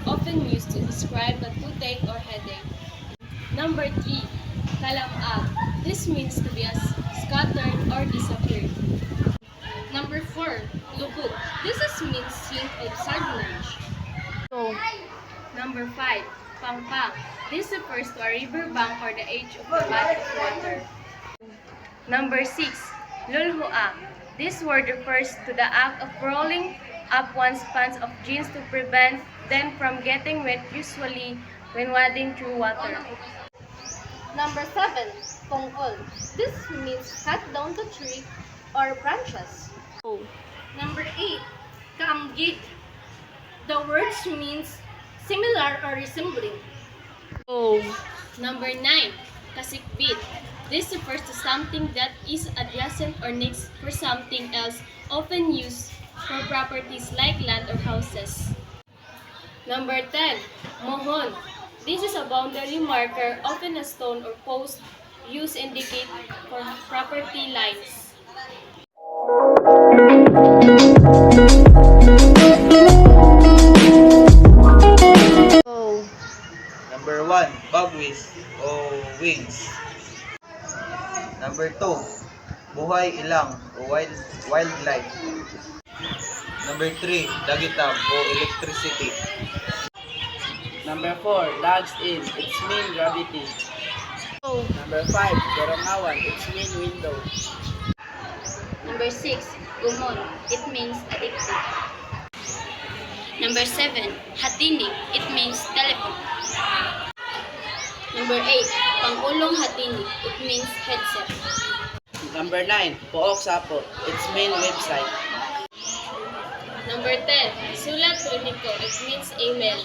often used to describe a toothache or headache. Number 3, kalamag. This means to be scattered or disappeared. Number 4, lubog. This means hint of sardinage. So, Number 5, pangpang. This refers to a river bank or the edge of the body of water. Number 6, lulhua. This word refers to the act of rolling up one's pants of jeans to prevent them from getting wet, usually when wading through water. Number 7, tungkol. This means cut down the tree or branches. so, Number 8, kaamgid. The words means similar or resembling. so, Number 9, kasikbit. This refers to something that is adjacent or next for something else, often used for properties like land or houses. Number 10, mohon. This is a boundary marker, often a stone or post, used to indicate for property lines. so, Number 1, bagwis o wings. Number 2, buhay ilang o wildlife. Number 3, dagitam o electricity. Number 4, dogs in. It's mean gravity. so, Number 5, dorongawan. It's mean window. Number 6, gumon. It means addictive. Number 7, hatinik. It means telephone. Number 8, pangulong hatinik. It means headset. Number 9, pook sapo. It's mean website. Number 10, sulat runiko. It means email.